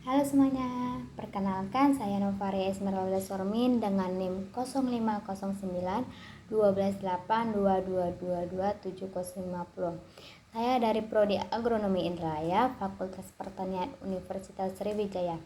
Halo semuanya, perkenalkan saya Novaria Esmeralda Sormin dengan NIM 0509 12822227050. Saya dari Prodi Agronomi Indralaya, Fakultas Pertanian Universitas Sriwijaya.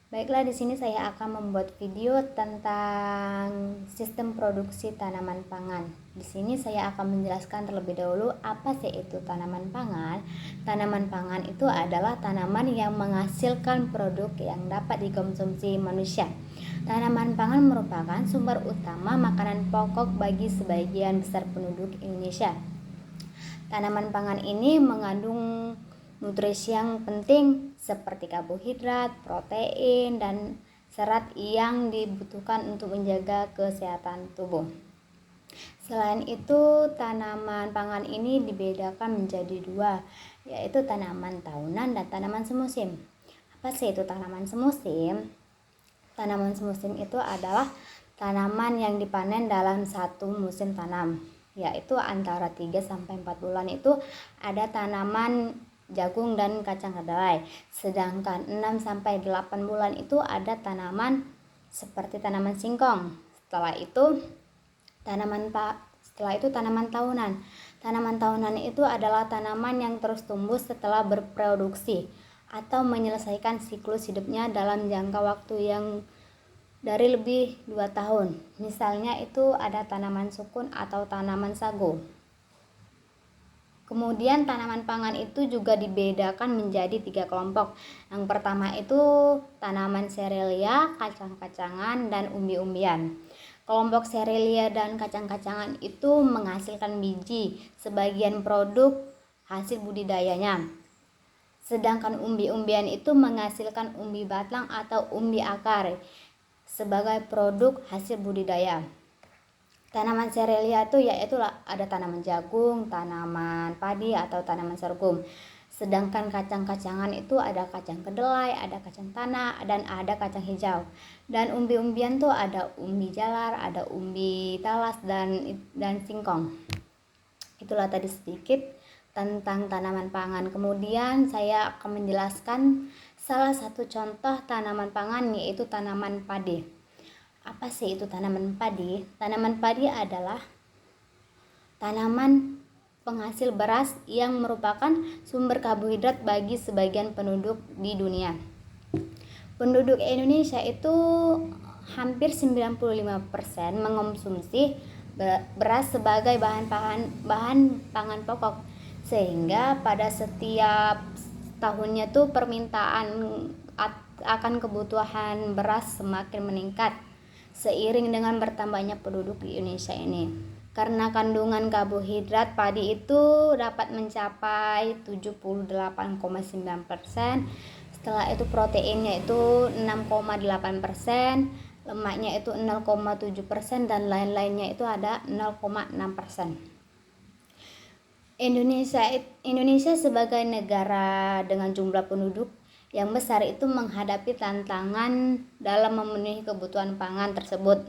Baiklah, di sini saya akan membuat video tentang sistem produksi tanaman pangan. Di sini saya akan menjelaskan terlebih dahulu apa sih itu tanaman pangan. Tanaman pangan itu adalah tanaman yang menghasilkan produk yang dapat dikonsumsi manusia. Tanaman pangan merupakan sumber utama makanan pokok bagi sebagian besar penduduk Indonesia. Tanaman pangan ini mengandung nutrisi yang penting seperti karbohidrat, protein, dan serat yang dibutuhkan untuk menjaga kesehatan tubuh. Selain itu, tanaman pangan ini dibedakan menjadi dua, yaitu tanaman tahunan dan tanaman semusim. Apa sih itu tanaman semusim? Tanaman semusim itu adalah tanaman yang dipanen dalam satu musim tanam, yaitu antara 3-4 bulan itu ada tanaman jagung dan kacang kedelai. Sedangkan 6-8 bulan itu ada tanaman seperti tanaman singkong. Setelah itu tanaman tahunan. Tanaman tahunan itu adalah tanaman yang terus tumbuh setelah berproduksi atau menyelesaikan siklus hidupnya dalam jangka waktu yang dari lebih 2 tahun. Misalnya itu ada tanaman sukun atau tanaman sago. Kemudian tanaman pangan itu juga dibedakan menjadi 3 kelompok. Yang pertama itu tanaman serelia, kacang-kacangan, dan umbi-umbian. Kelompok serelia dan kacang-kacangan itu menghasilkan biji, sebagian produk hasil budidayanya. Sedangkan umbi-umbian itu menghasilkan umbi batang atau umbi akar sebagai produk hasil budidaya. Tanaman serelia itu yaitu ada tanaman jagung, tanaman padi atau tanaman sorghum. Sedangkan kacang-kacangan itu ada kacang kedelai, ada kacang tanah, dan ada kacang hijau. Dan umbi-umbian tuh ada umbi jalar, ada umbi talas, dan singkong. Itulah tadi sedikit tentang tanaman pangan. Kemudian saya akan menjelaskan salah satu contoh tanaman pangan, yaitu tanaman padi. Apa sih itu tanaman padi? Tanaman padi adalah tanaman penghasil beras yang merupakan sumber karbohidrat bagi sebagian penduduk di dunia. Penduduk Indonesia itu hampir 95% mengonsumsi beras sebagai bahan pangan pokok, sehingga pada setiap tahunnya tuh permintaan akan kebutuhan beras semakin meningkat seiring dengan bertambahnya penduduk di Indonesia ini. Karena kandungan karbohidrat padi itu dapat mencapai 78,9%. Setelah itu proteinnya itu 6,8%, lemaknya itu 0,7%, dan lain-lainnya itu ada 0,6%. Indonesia sebagai negara dengan jumlah penduduk yang besar itu menghadapi tantangan dalam memenuhi kebutuhan pangan tersebut.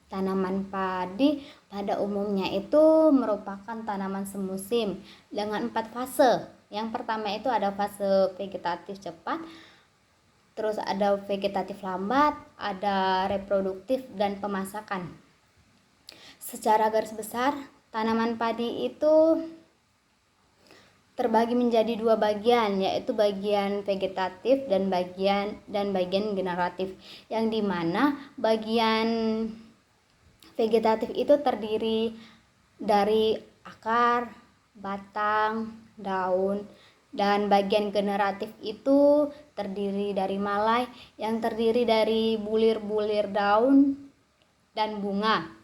Tanaman padi pada umumnya itu merupakan tanaman semusim dengan 4 fase. Yang pertama itu ada fase vegetatif cepat, terus ada vegetatif lambat, ada reproduktif, dan pemasakan. Secara garis besar, tanaman padi itu terbagi menjadi 2 bagian, yaitu bagian vegetatif dan bagian generatif, yang dimana bagian vegetatif itu terdiri dari akar, batang, daun, dan bagian generatif itu terdiri dari malai yang terdiri dari bulir-bulir daun dan bunga.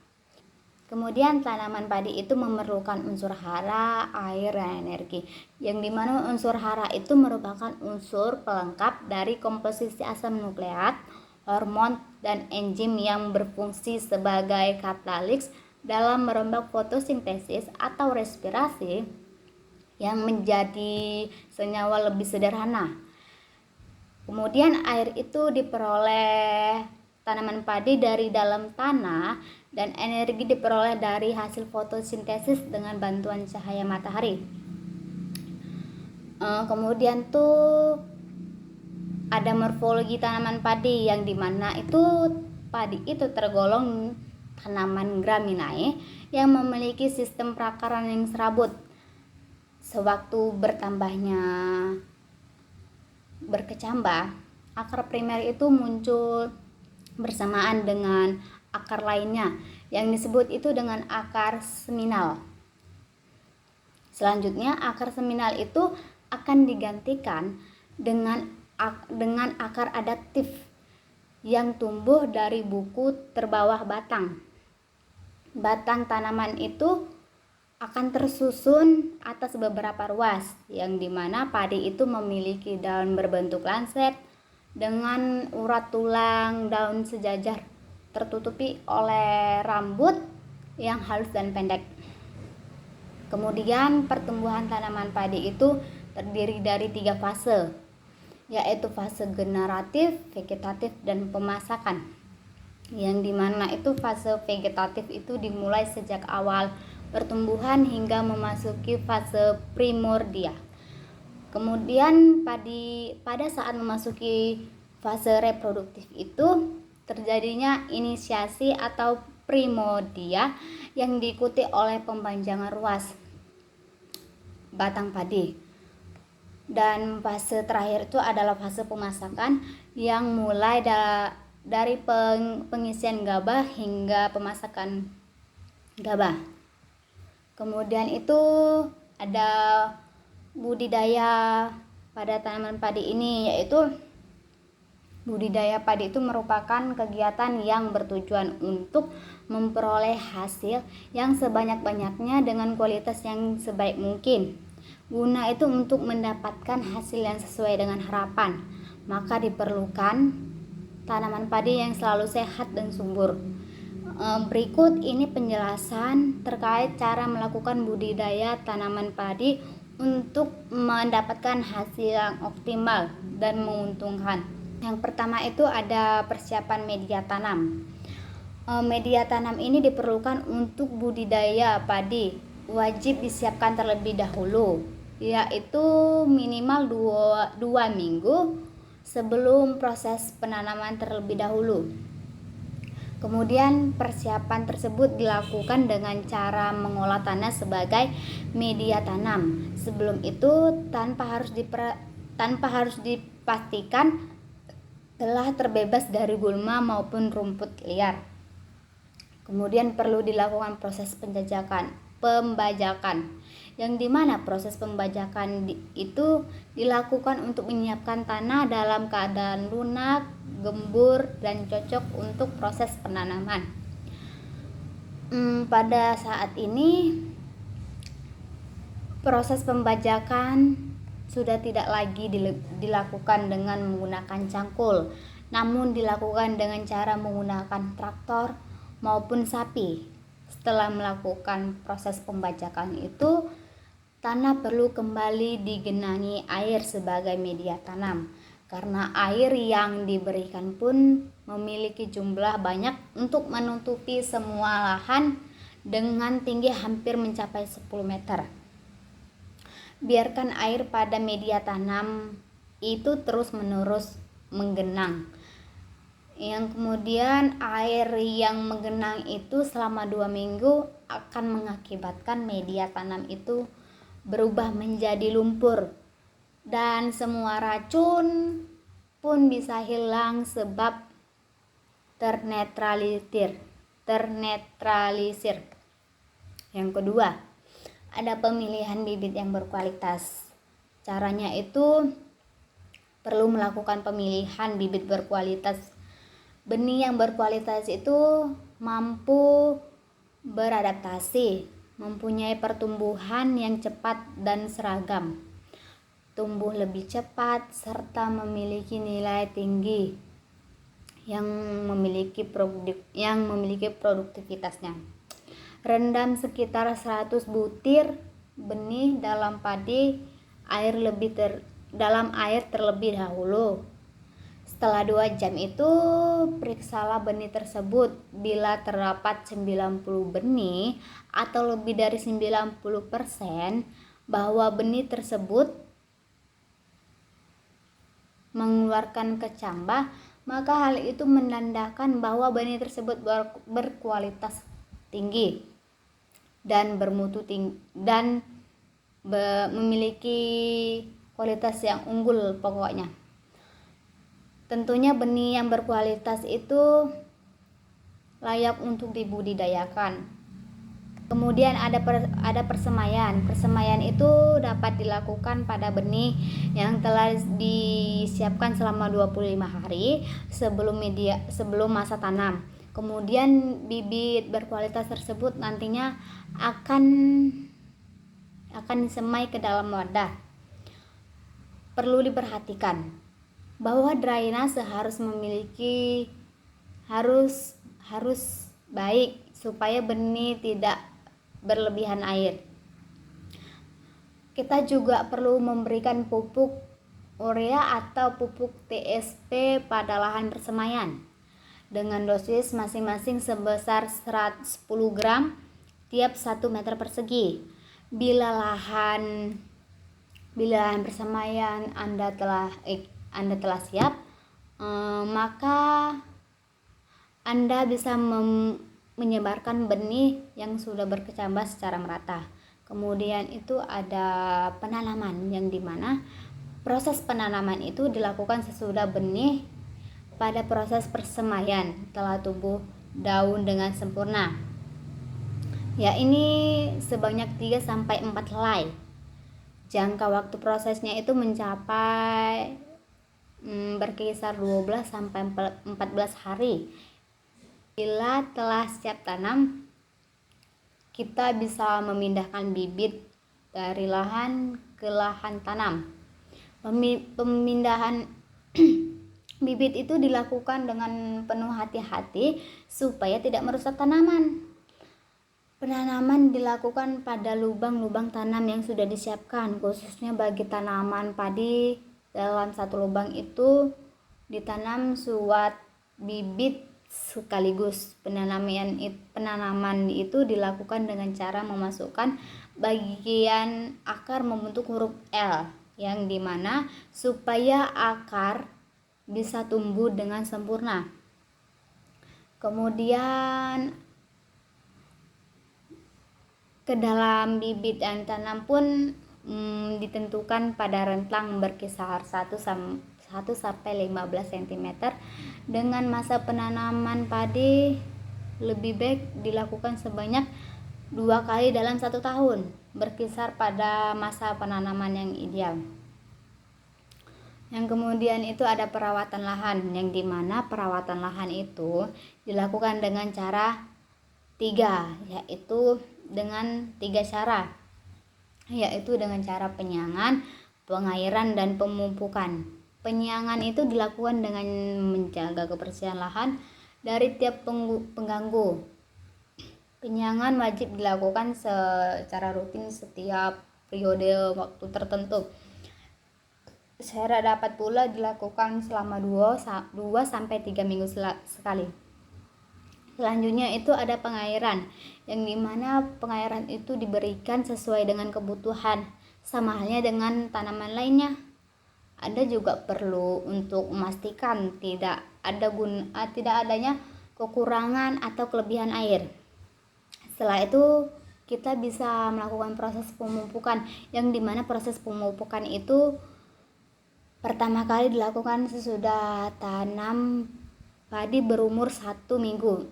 Kemudian tanaman padi itu memerlukan unsur hara, air, dan energi, yang dimana unsur hara itu merupakan unsur pelengkap dari komposisi asam nukleat, hormon, dan enzim yang berfungsi sebagai katalis dalam merombak fotosintesis atau respirasi yang menjadi senyawa lebih sederhana. Kemudian air itu diperoleh tanaman padi dari dalam tanah, dan energi diperoleh dari hasil fotosintesis dengan bantuan cahaya matahari. Kemudian tuh Ada morfologi tanaman padi yang dimana itu padi itu tergolong tanaman Graminae yang memiliki sistem perakaran yang serabut. Sewaktu berkecambah, akar primer itu muncul bersamaan dengan akar lainnya yang disebut itu dengan akar seminal. Selanjutnya akar seminal itu akan digantikan dengan akar adaptif yang tumbuh dari buku terbawah batang. Batang tanaman itu akan tersusun atas beberapa ruas, yang dimana padi itu memiliki daun berbentuk lancet dengan urat tulang daun sejajar tertutupi oleh rambut yang halus dan pendek. Kemudian pertumbuhan tanaman padi itu terdiri dari 3 fase, yaitu fase generatif, vegetatif, dan pemasakan. Yang dimana itu fase vegetatif itu dimulai sejak awal pertumbuhan hingga memasuki fase primordia. Kemudian pada saat memasuki fase reproduktif itu terjadinya inisiasi atau primordia yang diikuti oleh pempanjangan ruas batang padi. Dan fase terakhir itu adalah fase pemasakan yang mulai dari pengisian gabah hingga pemasakan gabah. Kemudian itu ada budidaya pada tanaman padi ini, yaitu budidaya padi itu merupakan kegiatan yang bertujuan untuk memperoleh hasil yang sebanyak-banyaknya dengan kualitas yang sebaik mungkin. Guna itu untuk mendapatkan hasil yang sesuai dengan harapan, maka diperlukan tanaman padi yang selalu sehat dan subur. Berikut ini penjelasan terkait cara melakukan budidaya tanaman padi untuk mendapatkan hasil yang optimal dan menguntungkan. Yang pertama itu ada persiapan media tanam. Media tanam ini diperlukan untuk budidaya padi, wajib disiapkan terlebih dahulu, yaitu minimal 2 minggu sebelum proses penanaman terlebih dahulu. Kemudian persiapan tersebut dilakukan dengan cara mengolah tanah sebagai media tanam. Sebelum itu tanpa harus dipastikan telah terbebas dari gulma maupun rumput liar. Kemudian perlu dilakukan proses pembajakan, yang dimana proses pembajakan itu dilakukan untuk menyiapkan tanah dalam keadaan lunak, gembur, dan cocok untuk proses penanaman. Pada saat ini proses pembajakan sudah tidak lagi dilakukan dengan menggunakan cangkul, namun dilakukan dengan cara menggunakan traktor maupun sapi. Setelah melakukan proses pembajakan itu, tanah perlu kembali digenangi air sebagai media tanam, karena air yang diberikan pun memiliki jumlah banyak untuk menutupi semua lahan dengan tinggi hampir mencapai 10 meter. Biarkan air pada media tanam itu terus-menerus menggenang. Yang kemudian air yang menggenang itu selama 2 minggu akan mengakibatkan media tanam itu berubah menjadi lumpur, dan semua racun pun bisa hilang sebab ternetralisir. Yang kedua, ada pemilihan bibit yang berkualitas. Caranya itu perlu melakukan pemilihan bibit berkualitas. Benih yang berkualitas itu mampu beradaptasi, mempunyai pertumbuhan yang cepat dan seragam, tumbuh lebih cepat, serta memiliki nilai tinggi yang memiliki produktivitasnya. Rendam sekitar 100 butir benih dalam dalam air terlebih dahulu. Setelah 2 jam itu, periksalah benih tersebut. Bila terdapat 90 benih atau lebih dari 90% bahwa benih tersebut mengeluarkan kecambah, maka hal itu menandakan bahwa benih tersebut berkualitas tinggi dan bermutu tinggi dan memiliki kualitas yang unggul pokoknya. Tentunya benih yang berkualitas itu layak untuk dibudidayakan. Kemudian ada persemaian. Persemaian itu dapat dilakukan pada benih yang telah disiapkan selama 25 hari sebelum masa tanam. Kemudian bibit berkualitas tersebut nantinya akan disemai ke dalam wadah. Perlu diperhatikan bahwa drainase harus baik supaya benih tidak berlebihan air. Kita juga perlu memberikan pupuk urea atau pupuk TSP pada lahan persemaian dengan dosis masing-masing sebesar 110 gram tiap 1 meter persegi. Bila lahan persemaian Anda telah siap, maka Anda bisa menyebarkan benih yang sudah berkecambah secara merata. Kemudian itu ada penanaman, yang dimana proses penanaman itu dilakukan sesudah benih pada proses persemaian telah tumbuh daun dengan sempurna. Ya, ini sebanyak 3-4 helai. Jangka waktu prosesnya itu mencapai berkisar 12-14 hari. Bila telah siap tanam, kita bisa memindahkan bibit dari lahan ke lahan tanam. Pemindahan bibit itu dilakukan dengan penuh hati-hati supaya tidak merusak tanaman. Penanaman dilakukan pada lubang-lubang tanam yang sudah disiapkan, khususnya bagi tanaman padi. Dalam satu lubang itu ditanam suat bibit sekaligus. Penanaman itu dilakukan dengan cara memasukkan bagian akar membentuk huruf L, yang dimana supaya akar bisa tumbuh dengan sempurna. Kemudian ke dalam bibit yang tanam pun ditentukan pada rentang berkisar 1-15 cm. Dengan masa penanaman padi lebih baik dilakukan sebanyak 2 kali dalam 1 tahun, berkisar pada masa penanaman yang ideal. Yang kemudian itu ada perawatan lahan, yang dimana perawatan lahan itu dilakukan dengan cara 3, yaitu dengan 3 cara, yaitu dengan cara penyiangan, pengairan, dan pemupukan. Penyiangan itu dilakukan dengan menjaga kebersihan lahan dari tiap pengganggu. Penyiangan wajib dilakukan secara rutin setiap periode waktu tertentu. Secara dapat pula dilakukan selama 2-3 minggu sekali. Selanjutnya itu ada pengairan, yang dimana pengairan itu diberikan sesuai dengan kebutuhan, sama halnya dengan tanaman lainnya. Anda juga perlu untuk memastikan tidak adanya kekurangan atau kelebihan air. Setelah itu kita bisa melakukan proses pemupukan, yang dimana proses pemupukan itu pertama kali dilakukan sesudah tanam padi berumur 1 minggu.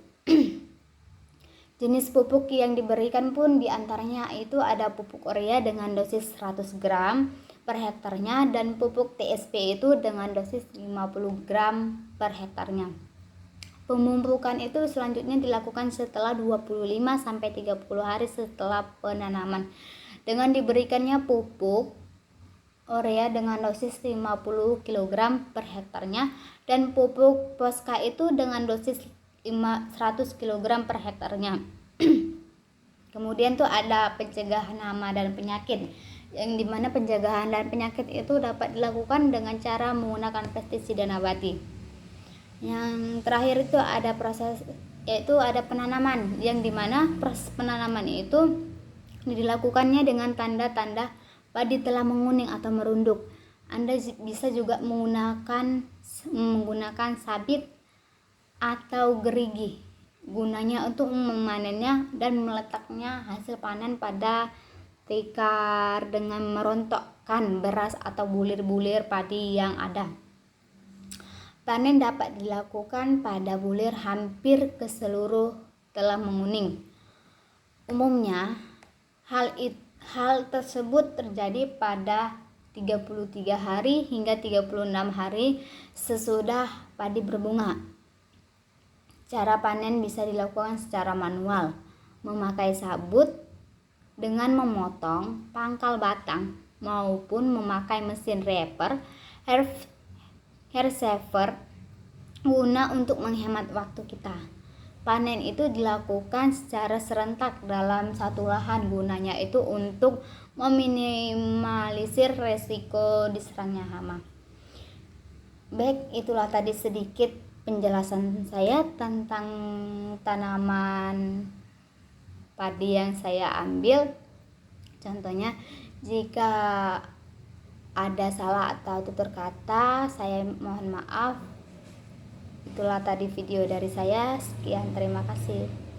Jenis pupuk yang diberikan pun diantaranya itu ada pupuk urea dengan dosis 100 gram per hektarnya dan pupuk TSP itu dengan dosis 50 gram per hektarnya. Pemupukan itu selanjutnya dilakukan setelah 25-30 hari setelah penanaman dengan diberikannya pupuk urea dengan dosis 50 kg per hektarnya dan pupuk Posca itu dengan dosis 100 kg per hektarnya. Kemudian tuh ada pencegahan hama dan penyakit, yang dimana pencegahan dan penyakit itu dapat dilakukan dengan cara menggunakan pestisida nabati. Yang terakhir itu ada penanaman, yang dimana proses penanaman itu dilakukannya dengan tanda-tanda padi telah menguning atau merunduk. Anda bisa juga menggunakan sabit atau gerigi. Gunanya untuk memanennya dan meletaknya hasil panen pada tikar dengan merontokkan beras atau bulir-bulir padi yang ada. Panen dapat dilakukan pada bulir hampir keseluruh telah menguning. Umumnya, hal tersebut terjadi pada 33 hari hingga 36 hari sesudah padi berbunga. Cara panen bisa dilakukan secara manual, memakai sabut dengan memotong pangkal batang maupun memakai mesin reaper, hair saver guna untuk menghemat waktu kita. Panen itu dilakukan secara serentak dalam satu lahan, gunanya itu untuk meminimalisir resiko diserangnya hama. Baik, itulah tadi sedikit penjelasan saya tentang tanaman padi yang saya ambil. Contohnya, jika ada salah atau tutur kata, saya mohon maaf. Itulah tadi video dari saya. Sekian, terima kasih.